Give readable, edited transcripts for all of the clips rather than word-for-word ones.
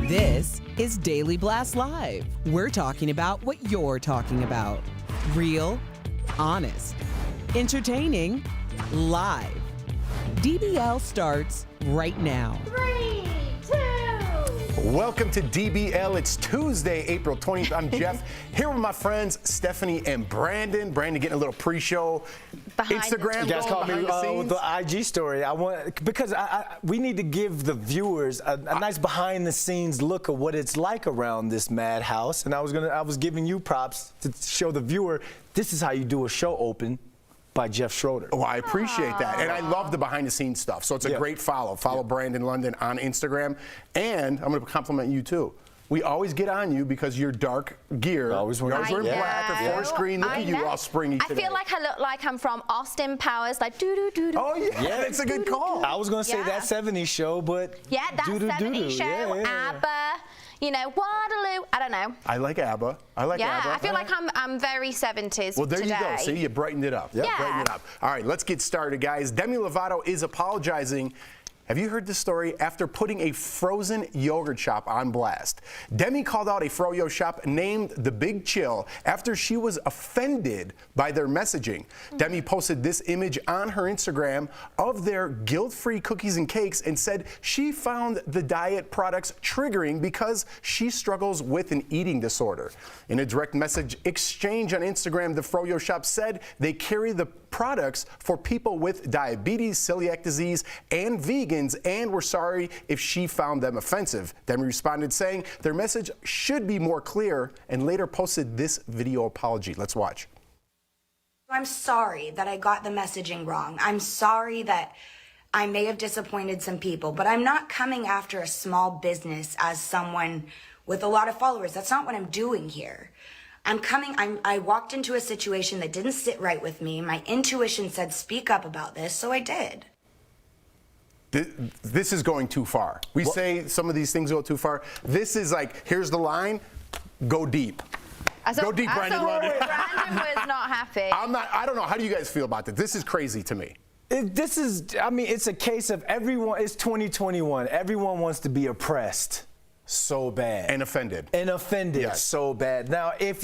This is Daily Blast Live. We're talking about what you're talking about. Real, honest, entertaining, live. DBL starts right now. 3, 2. Welcome to DBL. It's Tuesday, April 20th. I'm Jeff, here with my friends Stephanie and Brandon. Brandon getting a little pre-show Instagram. You guys caught me with the IG story. I want because we need to give the viewers a nice behind-the-scenes look of what it's like around this madhouse. And I was giving you props to show the viewer this is how you do a show open by Jeff Schroeder. Oh, I appreciate that. And I love the behind-the-scenes stuff. So it's a great follow. Follow Brandon London on Instagram. And I'm going to compliment you, too. We always get on you because your dark gear. Always wearing black or forest green. Look at you all springy today. I feel like I look like I'm from Austin Powers, like doo-doo-doo-doo. Oh, yeah, that's a good call. I was going to say that 70s show, but yeah, that 70s show, ABBA, you know, Waterloo, I don't know. I like ABBA. I like ABBA. Yeah, I feel like I'm very 70s Well, there today. you go. See, you brightened it up. Yeah. Brightened it up. All right, let's get started, guys. Demi Lovato is apologizing Have you heard this story? After putting a frozen yogurt shop on blast, Demi called out a froyo shop named The Big Chill after she was offended by their messaging. Demi posted this image on her Instagram of their guilt-free cookies and cakes and said she found the diet products triggering because she struggles with an eating disorder. In a direct message exchange on Instagram, the froyo shop said they carry the products for people with diabetes, celiac disease, and vegans, and were sorry if she found them offensive. Demi responded saying their message should be more clear and later posted this video apology. Let's watch. I'm sorry that I got the messaging wrong. I'm sorry that I may have disappointed some people, but I'm not coming after a small business as someone with a lot of followers. That's not what I'm doing here. I walked into a situation that didn't sit right with me. My intuition said, speak up about this, so I did. This is going too far. We say some of these things go too far. This is like, here's the line, go deep. Go deep, Brandon. Brandon was not happy. I don't know. How do you guys feel about this? This is crazy to me. It's a case of everyone, it's 2021. Everyone wants to be oppressed so bad. And offended. Yes. So bad. Now, if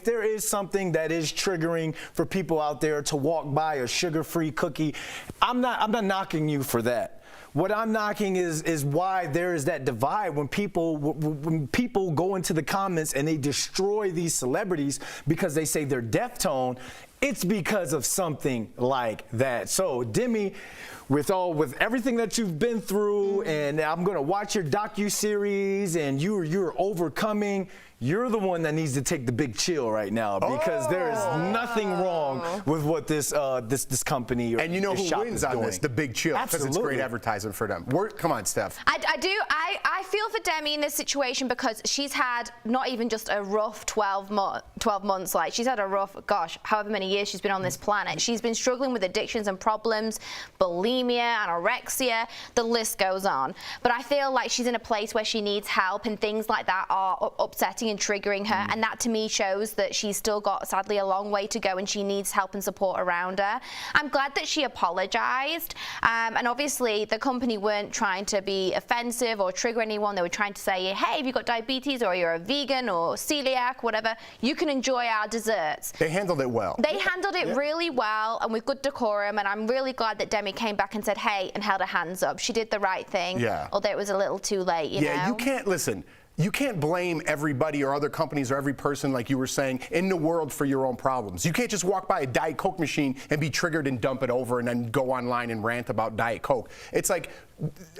there is something that is triggering for people out there to walk by a sugar-free cookie, I'm not knocking you for that. What I'm knocking is why there is that divide when people go into the comments and they destroy these celebrities because they say they're deaf-tone. It's because of something like that. So, Demi, with everything that you've been through, and I'm gonna watch your docu-series, and you're overcoming. You're the one that needs to take the big chill right now because there is nothing wrong with what this company or and you know this who shop wins is on doing. this? The big chill, because it's great advertising for them. Come on, Steph. I feel for Demi in this situation because she's had not even just a rough 12 months. Like, she's had a rough, however many years she's been on this planet. She's been struggling with addictions and problems, bulimia, anorexia, the list goes on. But I feel like she's in a place where she needs help, and things like that are upsetting and triggering her, and that to me shows that she's still got, sadly, a long way to go, and she needs help and support around her. I'm glad that she apologized, and obviously the company weren't trying to be offensive or trigger anyone. They were trying to say, hey, if you've got diabetes or you're a vegan or celiac, whatever, you can enjoy our desserts. They handled it well. They handled it really well and with good decorum, and I'm really glad that Demi came back and said, hey, and held her hands up. She did the right thing, although it was a little too late, you know? You can't, listen, you can't blame everybody or other companies or every person, like you were saying, in the world for your own problems. You can't just walk by a Diet Coke machine and be triggered and dump it over and then go online and rant about Diet Coke. It's like,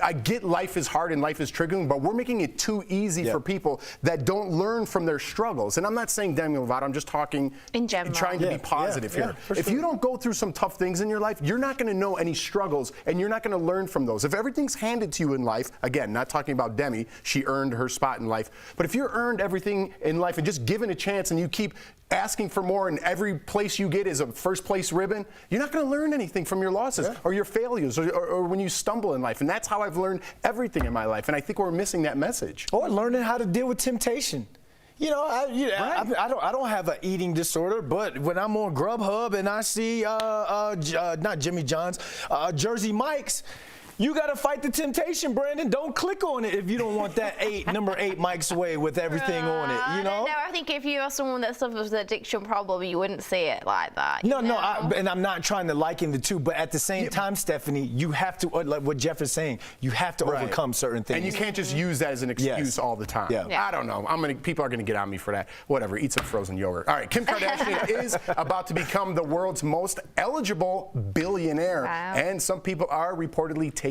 I get life is hard and life is triggering, but we're making it too easy for people that don't learn from their struggles. And I'm not saying Demi Lovato, I'm just talking in general, trying to be positive here. If you don't go through some tough things in your life, you're not going to know any struggles, and you're not going to learn from those. If everything's handed to you in life, again, not talking about Demi, she earned her spot in life, but if you're earned everything in life and just given a chance and you keep asking for more and every place you get is a first place ribbon, you're not going to learn anything from your losses or your failures or when you stumble in life. And that's how I've learned everything in my life. And I think we're missing that message. Or learning how to deal with temptation. You know, I don't have an eating disorder, but when I'm on Grubhub and I see not Jimmy John's, Jersey Mike's, you got to fight the temptation, Brandon. Don't click on it if you don't want that number 8 Mike's Way with everything on it, you know? No, I think if you are someone that suffers an addiction problem, you wouldn't see it like that. And I'm not trying to liken the two, but at the same time, Stephanie, you have to, like what Jeff is saying, you have to overcome certain things. And you can't just use that as an excuse all the time. I don't know. People are going to get on me for that. Whatever, eat some frozen yogurt. All right, Kim Kardashian is about to become the world's most eligible billionaire, and some people are reportedly taking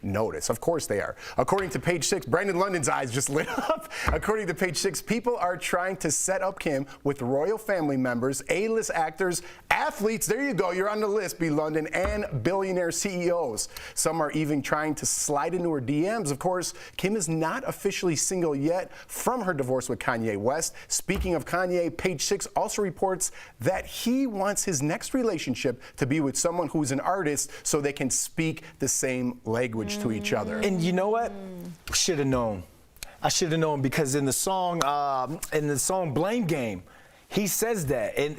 notice. Of course they are. According to Page 6, Brandon London's eyes just lit up. According to Page 6, people are trying to set up Kim with royal family members, A-list actors, athletes, there you go, you're on the list, B. London, and billionaire CEOs. Some are even trying to slide into her DMs. Of course, Kim is not officially single yet from her divorce with Kanye West. Speaking of Kanye, Page 6 also reports that he wants his next relationship to be with someone who's an artist so they can speak the same language to each other. And you know what? Should have known. I should have known because in the song Blame Game, He says that, and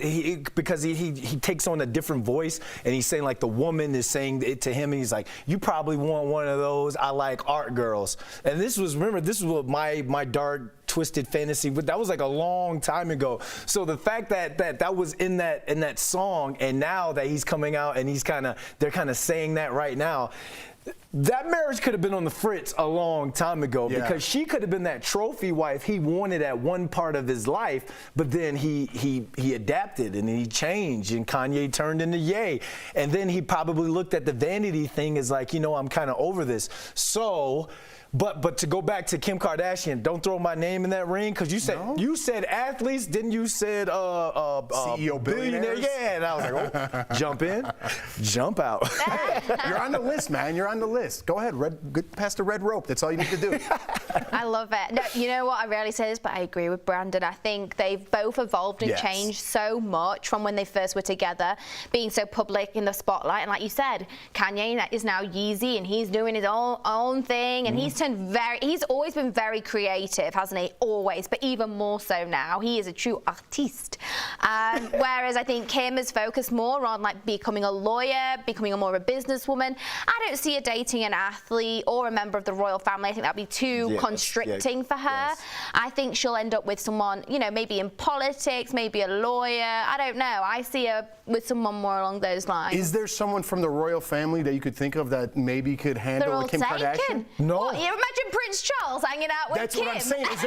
because he takes on a different voice, and he's saying like the woman is saying it to him, and he's like, "You probably want one of those. I like art girls." And this was what my dark, twisted fantasy, but that was like a long time ago. So the fact that was in that song, and now that he's coming out and they're kind of saying that right now. That marriage could have been on the fritz a long time ago, because she could have been that trophy wife he wanted at one part of his life, but then he adapted and he changed, and Kanye turned into Ye. And then he probably looked at the vanity thing as like, I'm kind of over this. So, but to go back to Kim Kardashian, don't throw my name in that ring, because you said athletes, didn't you said CEO billionaires? Yeah, and I was like, oh, jump in, jump out. You're on the list, man. You're on the list. Go ahead, get past the red rope. That's all you need to do. I love it. No, you know what? I rarely say this, but I agree with Brandon. I think they've both evolved and changed so much from when they first were together, being so public in the spotlight. And like you said, Kanye is now Yeezy, and he's doing his own thing, and he's always been very creative, hasn't he? Always, but even more so now. He is a true artiste. Whereas I think Kim has focused more on like becoming a lawyer, becoming more of a businesswoman. I don't see her dating an athlete or a member of the royal family. I think that'd be too constricting for her. Yes. I think she'll end up with someone, maybe in politics, maybe a lawyer. I don't know. I see her with someone more along those lines. Is there someone from the royal family that you could think of that maybe could handle Kim Kardashian? No. What, you imagine Prince Charles hanging out with That's Kim? what I'm saying. Is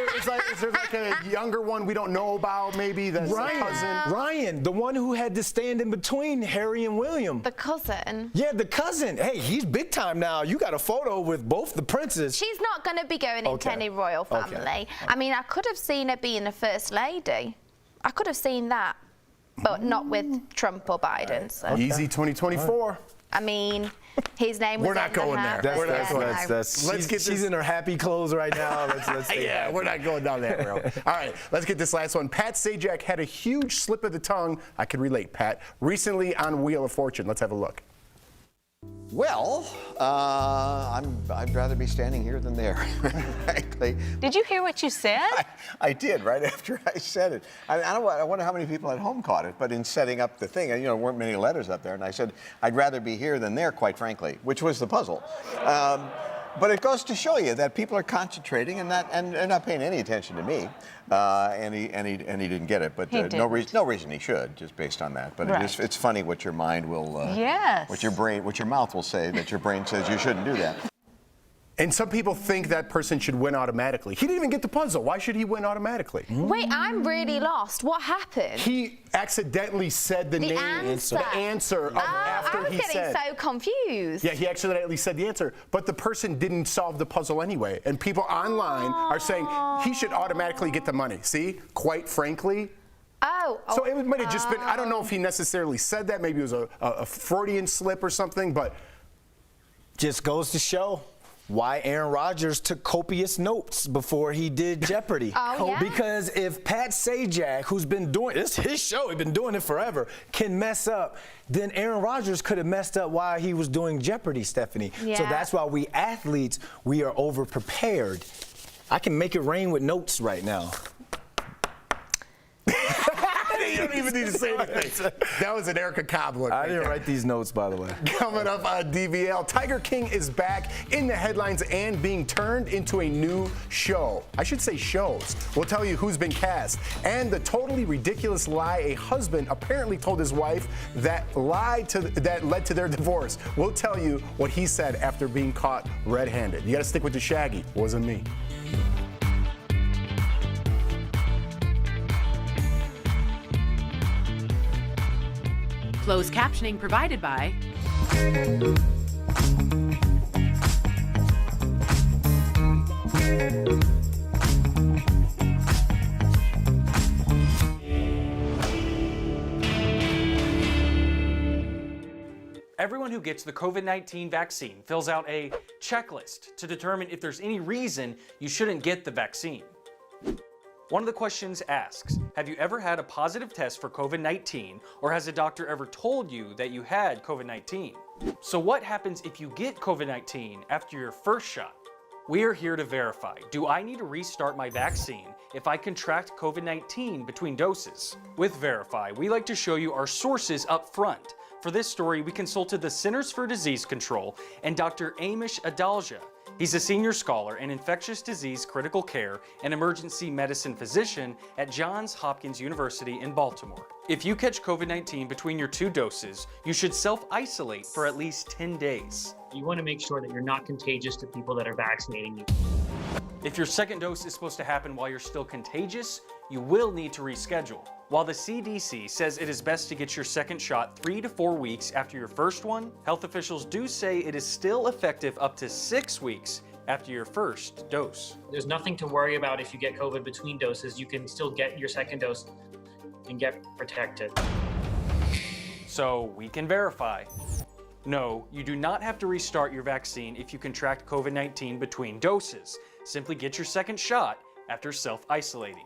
there like a younger one we don't know about, maybe, that's a cousin? Ryan, the one who had to stand in between Harry and William. The cousin. Yeah, the cousin. Hey, he's big time now. You got a photo with both the princes. She's not going to be going into any royal family. Okay. I mean, I could have seen her being a first lady. I could have seen that, but not with Trump or Biden. So. Easy 2024. I mean, his name was We're not going there. She's in her happy clothes right now. Let's yeah, we're not going down that road. All right, let's get this last one. Pat Sajak had a huge slip of the tongue. I could relate, Pat. Recently on Wheel of Fortune. Let's have a look. Well, I'd rather be standing here than there, frankly. Did you hear what you said? I did, right after I said it. I wonder how many people at home caught it, but in setting up the thing, there weren't many letters up there, and I said, I'd rather be here than there, quite frankly, which was the puzzle. But it goes to show you that people are concentrating and not paying any attention to me. And he didn't get it, but no reason he should, just based on that. But it's funny what your mind will, what your mouth will say that your brain says you shouldn't do that. And some people think that person should win automatically. He didn't even get the puzzle. Why should he win automatically? Wait, I'm really lost. What happened? He accidentally said the name, answer. the answer after he said. I was getting so confused. Yeah, he accidentally said the answer, but the person didn't solve the puzzle anyway. And people online are saying he should automatically get the money. See, quite frankly. So it might have just been, I don't know if he necessarily said that. Maybe it was a Freudian slip or something, but. Just goes to show why Aaron Rodgers took copious notes before he did Jeopardy. Because if Pat Sajak, who's been doing it's his show, he's been doing it forever, can mess up, then Aaron Rodgers could have messed up while he was doing Jeopardy, Stephanie. Yeah. So that's why we athletes, we are over prepared. I can make it rain with notes right now. You don't even need to say anything. That was an Erica Cobb look. I didn't write these notes, by the way. Coming up on DBL, Tiger King is back in the headlines and being turned into a new show. I should say shows. We'll tell you who's been cast. And the totally ridiculous lie a husband apparently told his wife that led to their divorce. We'll tell you what he said after being caught red-handed. You got to stick with the Shaggy. Wasn't me. Closed captioning provided by Everyone who gets the COVID-19 vaccine fills out a checklist to determine if there's any reason you shouldn't get the vaccine. One of the questions asks, have you ever had a positive test for COVID-19, or has a doctor ever told you that you had COVID-19? So what happens if you get COVID-19 after your first shot? We are here to verify, do I need to restart my vaccine if I contract COVID-19 between doses? With Verify, we like to show you our sources up front. For this story, we consulted the Centers for Disease Control and Dr. Amish Adalja. He's a senior scholar in infectious disease critical care and emergency medicine physician at Johns Hopkins University in Baltimore. If you catch COVID-19 between your 2 doses, you should self-isolate for at least 10 days. You want to make sure that you're not contagious to people that are vaccinating you. If your second dose is supposed to happen while you're still contagious, you will need to reschedule. While the CDC says it is best to get your second shot 3 to 4 weeks after your first one, health officials do say it is still effective up to 6 weeks after your first dose. There's nothing to worry about if you get COVID between doses. You can still get your second dose and get protected. So we can verify. No, you do not have to restart your vaccine if you contract COVID-19 between doses. Simply get your second shot after self-isolating.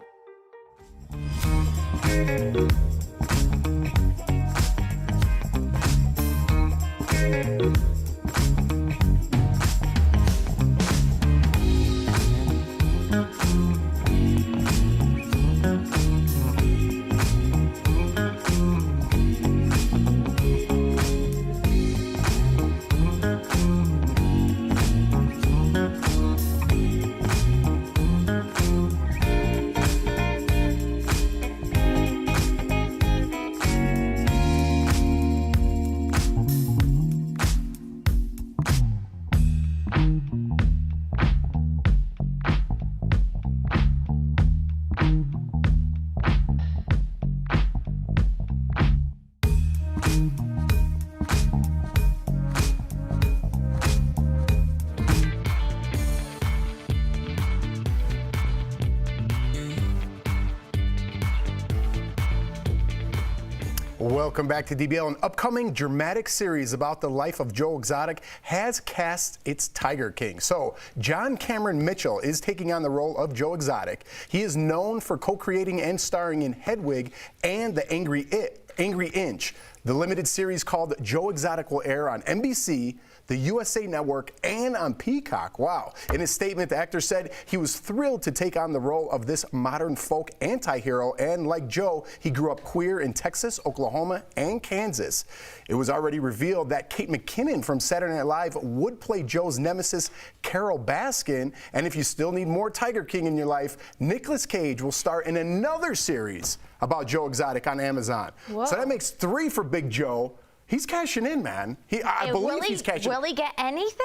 Welcome back to DBL. An upcoming dramatic series about the life of Joe Exotic has cast its Tiger King. So, John Cameron Mitchell is taking on the role of Joe Exotic. He is known for co-creating and starring in Hedwig and The Angry Inch. The limited series called Joe Exotic will air on NBC, the USA Network, and on Peacock. Wow. In his statement, the actor said he was thrilled to take on the role of this modern folk anti-hero, and like Joe, he grew up queer in Texas, Oklahoma, and Kansas. It was already revealed that Kate McKinnon from Saturday Night Live would play Joe's nemesis, Carol Baskin, and if you still need more Tiger King in your life, Nicolas Cage will star in another series about Joe Exotic on Amazon. Whoa. So that makes 3 for Big Joe. He's cashing in, man. I believe he's cashing in. Will he get anything?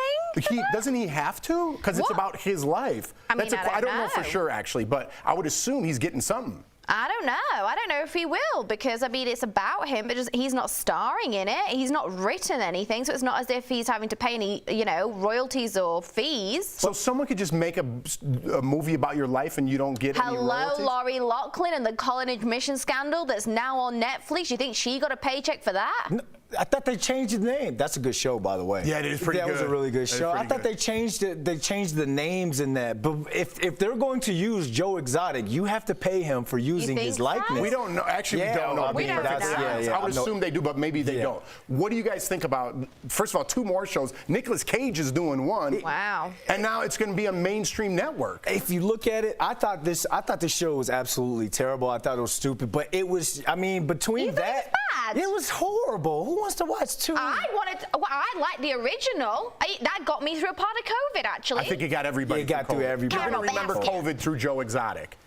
Doesn't he have to? Because it's about his life. I mean, I don't know for know. sure, actually, but I would assume he's getting something. I don't know. I don't know if he will, because I mean it's about him, but just, he's not starring in it. He's not written anything, so it's not as if he's having to pay any, royalties or fees. So someone could just make a movie about your life and you don't get any royalties? Hello, Lori Loughlin and the college admission scandal that's now on Netflix. You think she got a paycheck for that? No, I thought they changed the name. That's a good show, by the way. Yeah, it is pretty good. That was a really good show. I thought they changed it. They changed the names in that. But if they're going to use Joe Exotic, you have to pay him for using his likeness. We don't know. Actually, we don't know. We don't know. I would assume they do, but maybe they don't. What do you guys think about, first of all, 2 more shows. Nicolas Cage is doing one. Wow. And now it's going to be a mainstream network. If you look at it, I thought this show was absolutely terrible. I thought it was stupid. But it was, between that, it was horrible. Who wants to watch 2? I like the original. That got me through a part of COVID, actually. I think it got everybody. It got through everybody. You're going to remember COVID through Joe Exotic.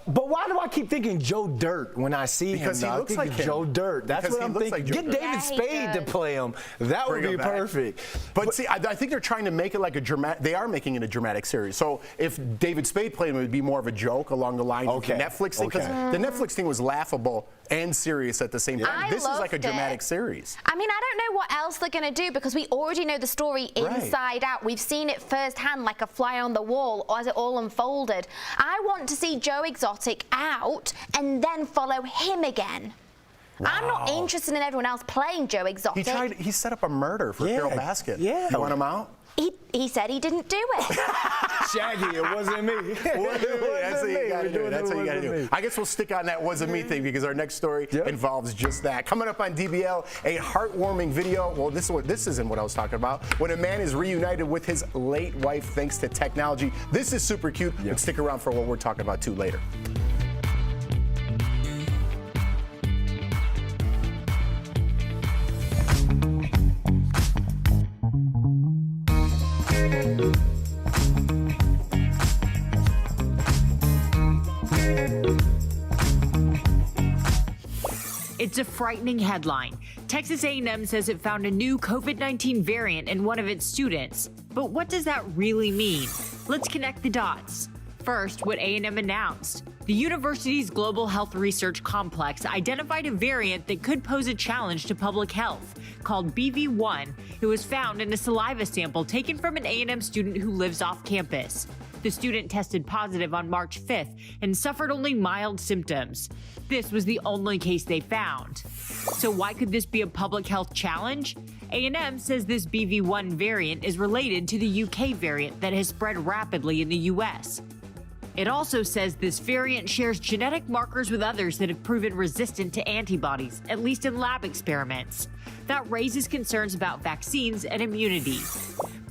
But why do I keep thinking Joe Dirt when I see him? Because he looks like him. Joe Dirt. That's because what I'm thinking. Get David Spade to play him. That would be perfect. But see, I think they're trying to make it like a dramatic. They are making it a dramatic series. So if David Spade played him, it would be more of a joke along the lines of the Netflix thing. Because the Netflix thing was laughable and serious at the same time. This is like a dramatic series. I mean, I don't know what else they're going to do, because we already know the story inside out. We've seen it firsthand like a fly on the wall as it all unfolded. I want to see Joe Exotic out and then follow him again. Wow. I'm not interested in everyone else playing Joe Exotic. He set up a murder for Carol Baskin. Yeah. You want him out? He said he didn't do it. Shaggy, it wasn't me. That's what you gotta do. That's what you gotta do. I guess we'll stick on that wasn't me thing because our next story involves just that. Coming up on DBL, a heartwarming video. Well, this isn't what I was talking about. When a man is reunited with his late wife thanks to technology. This is super cute. And stick around for what we're talking about too later. It's a frightening headline. Texas A&M says it found a new COVID-19 variant in one of its students. But what does that really mean? Let's connect the dots. First, what A&M announced. The university's Global Health Research Complex identified a variant that could pose a challenge to public health, called BV1. It was found in a saliva sample taken from an A&M student who lives off campus. The student tested positive on March 5th and suffered only mild symptoms. This was the only case they found. So why could this be a public health challenge? A&M says this BV1 variant is related to the UK variant that has spread rapidly in the US. It also says this variant shares genetic markers with others that have proven resistant to antibodies, at least in lab experiments. That raises concerns about vaccines and immunity.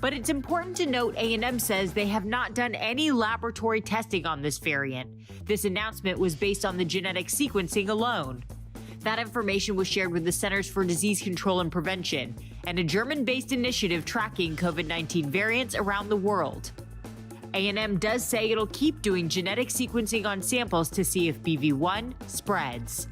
But it's important to note A&M says they have not done any laboratory testing on this variant. This announcement was based on the genetic sequencing alone. That information was shared with the Centers for Disease Control and Prevention and a German-based initiative tracking COVID-19 variants around the world. A&M does say it'll keep doing genetic sequencing on samples to see if BV1 spreads.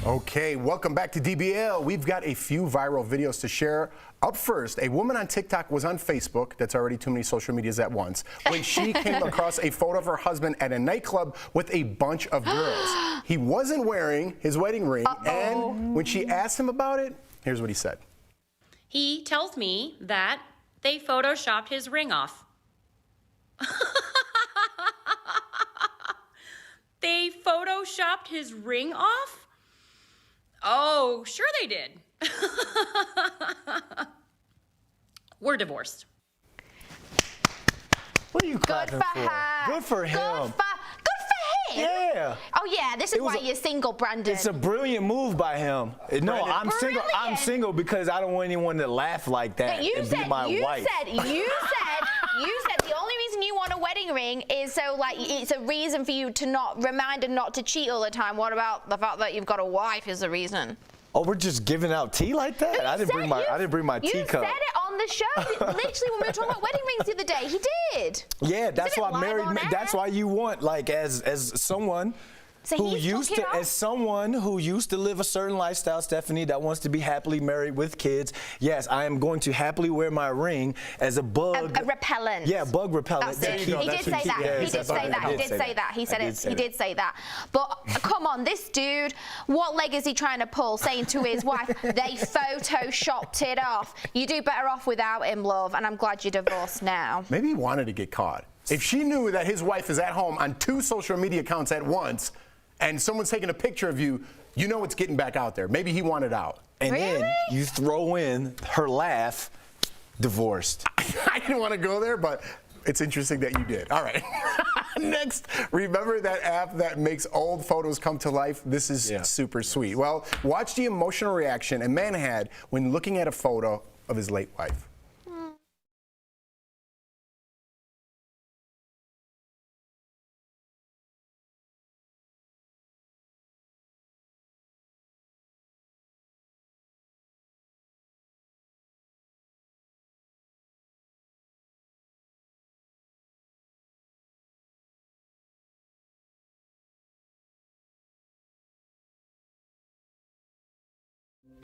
Okay, welcome back to DBL. We've got a few viral videos to share. Up first, a woman on TikTok was on Facebook, that's already too many social medias at once, when she came across a photo of her husband at a nightclub with a bunch of girls. He wasn't wearing his wedding ring, and when she asked him about it, here's what he said. He tells me that they photoshopped his ring off. They photoshopped his ring off? Oh, sure they did. We're divorced. What are you clapping Good for her. Good for him. Good for him. Yeah. Oh yeah, this is why you're single, Brandon. It's a brilliant move by him. No, I'm single. I'm Brilliant. single because I don't want anyone to laugh like that But you and said, be my wife. you said the only reason you want a wedding ring is so like it's a reason for you to not remind and not to cheat all the time. What about the fact that you've got a wife is the reason? Oh, we're just giving out tea like that? I didn't bring my You teacup. said it on the show. Literally, when we were talking about wedding rings the other day, he did. Yeah, that's Isn't it why live on air? that's why you want, like, as someone So who he took used it to, off? as someone who used to live a certain lifestyle, Stephanie, that wants to be happily married with kids. Yes, I am going to happily wear my ring as a bug. A repellent. Yeah, bug repellent. That's it. He did say that. He did say that. He did say that. He said it. He did say that. But come on, this dude, what leg is he trying to pull? Saying to his wife, they photoshopped it off. You do better off without him, love. And I'm glad you're divorced now. Maybe he wanted to get caught. If she knew that his wife is at home on 2 social media accounts at once, and someone's taking a picture of you, you know it's getting back out there. Maybe he wanted out. And then you throw in her laugh, divorced. I didn't want to go there, but it's interesting that you did. All right. Next, remember that app that makes old photos come to life? This is super sweet. Well, watch the emotional reaction a man had when looking at a photo of his late wife.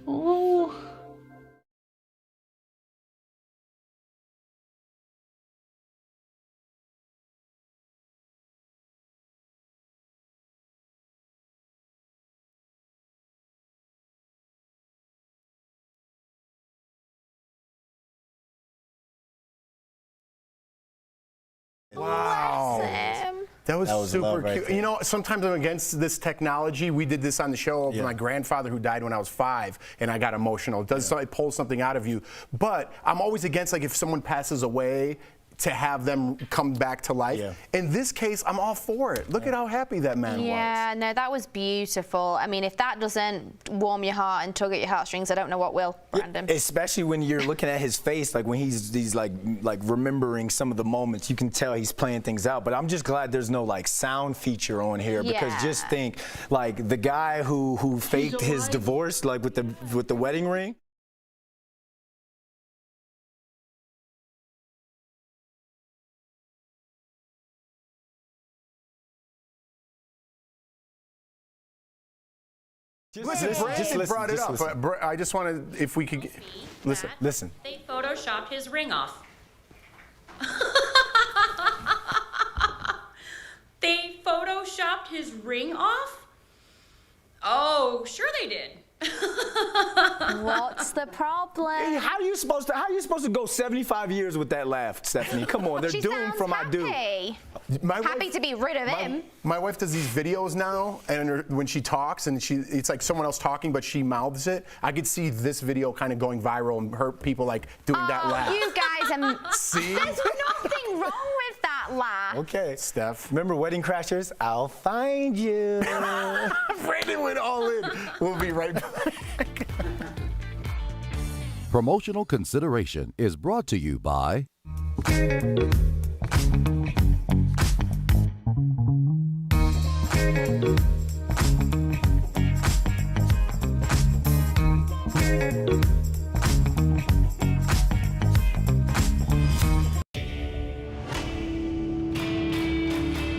Oh. Wow. That was super love right cute. there. You know, sometimes I'm against this technology. We did this on the show of my grandfather who died when I was 5, and I got emotional. It pulls something out of you. But I'm always against, like, if someone passes away, to have them come back to life. Yeah. In this case, I'm all for it. Look at how happy that man was. Yeah, no, that was beautiful. I mean, if that doesn't warm your heart and tug at your heartstrings, I don't know what will, Brandon. Especially when you're looking at his face, like when he's like remembering some of the moments, you can tell he's playing things out. But I'm just glad there's no like sound feature on here because just think, like the guy who faked his divorce, like with the wedding ring. Listen, Brandon brought it up. But I just wanted, if we could, listen. They photoshopped his ring off. They photoshopped his ring off? Oh, sure they did. What's the problem? Hey, how are you supposed to go 75 years with that laugh, Stephanie? Come on, they're She doomed from I do. Happy to be rid of him. My wife does these videos now, and when she talks, and it's like someone else talking, but she mouths it. I could see this video kind of going viral and her people like doing that laugh. You guys are. See? There's nothing wrong with that laugh. Okay, Steph. Remember Wedding Crashers? I'll find you. Brandon went all in. We'll be right back. Promotional consideration is brought to you by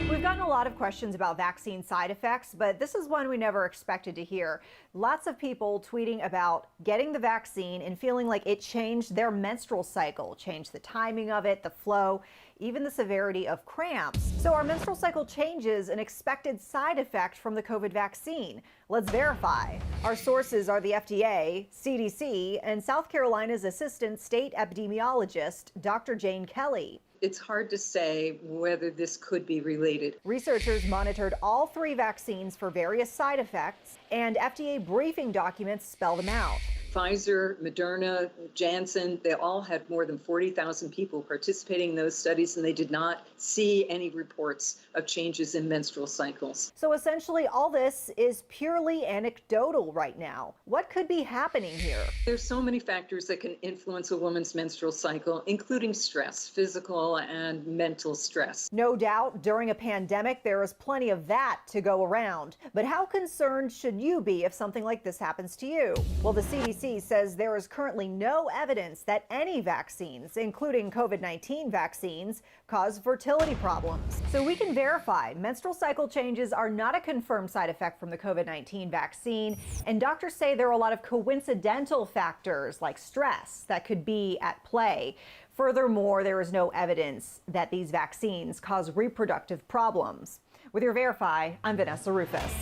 We've gotten a lot of questions about vaccine side effects, but this is one we never expected to hear. Lots of people tweeting about getting the vaccine and feeling like it changed their menstrual cycle, changed the timing of it, the flow, even the severity of cramps. So our menstrual cycle changes an expected side effect from the COVID vaccine. Let's verify. Our sources are the FDA, CDC, and South Carolina's Assistant State Epidemiologist, Dr. Jane Kelly. It's hard to say whether this could be related. Researchers monitored all 3 vaccines for various side effects, and FDA briefing documents spell them out. Pfizer, Moderna, Janssen, they all had more than 40,000 people participating in those studies, and they did not see any reports of changes in menstrual cycles. So essentially, all this is purely anecdotal right now. What could be happening here? There's so many factors that can influence a woman's menstrual cycle, including stress, physical and mental stress. No doubt, during a pandemic, there is plenty of that to go around. But how concerned should you be if something like this happens to you? Well, the CDC says there is currently no evidence that any vaccines, including COVID-19 vaccines, cause fertility problems. So we can verify menstrual cycle changes are not a confirmed side effect from the COVID-19 vaccine, and doctors say there are a lot of coincidental factors like stress that could be at play. Furthermore, there is no evidence that these vaccines cause reproductive problems. With your Verify, I'm Vanessa Rufus.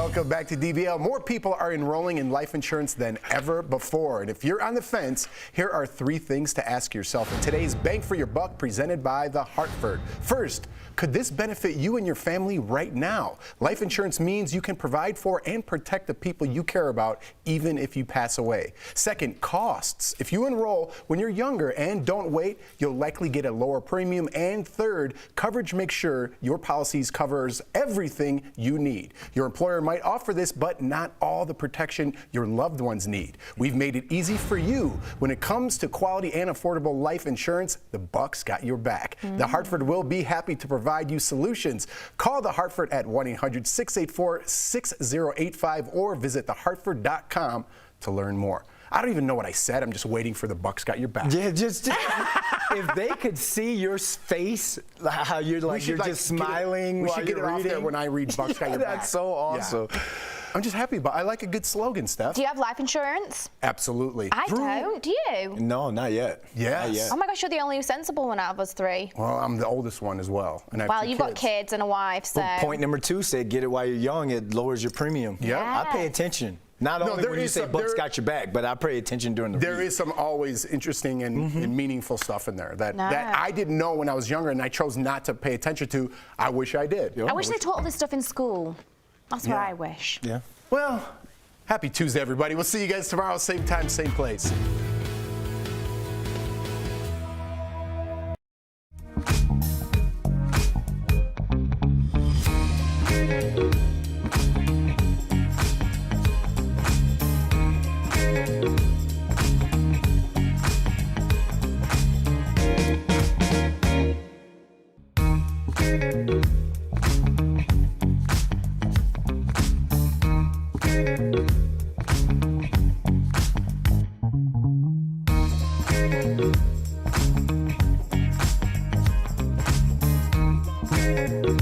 Welcome back to DBL. More people are enrolling in life insurance than ever before. And if you're on the fence, here are 3 things to ask yourself in today's Bang for Your Buck presented by The Hartford. First, could this benefit you and your family right now? Life insurance means you can provide for and protect the people you care about, even if you pass away. Second, costs. If you enroll when you're younger and don't wait, you'll likely get a lower premium. And third, coverage makes sure your policies covers everything you need. Your employer might offer this, but not all the protection your loved ones need. We've made it easy for you. When it comes to quality and affordable life insurance, the Buck's got your back. The Hartford will be happy to provide you solutions. Call the Hartford at 1-800-684-6085 or visit thehartford.com to learn more. I don't even know what I said. I'm just waiting for the Buck's got your back. Yeah, just if they could see your face, how you're like you're just smiling we while should get you're it off reading. there when I read Buck's got your back. That's so awesome. Yeah. I'm just happy about it. I like a good slogan, Steph. Do you have life insurance? Absolutely. I don't. Do you? No, not yet. Yes. Not yet. Oh my gosh, you're the only sensible one out of us 3. Well, I'm the oldest one as well. And I have Well, 2 you've got kids and a wife, so. Well, point number 2 said get it while you're young. It lowers your premium. Yeah. I pay attention. Not only when you say Buck's got your back, but I pay attention during the There read. is some always interesting and meaningful stuff in there that I didn't know when I was younger and I chose not to pay attention to. I wish I did. I wish they taught all this stuff in school. That's what I wish. Yeah. Well, happy Tuesday, everybody. We'll see you guys tomorrow, same time, same place. Thank you.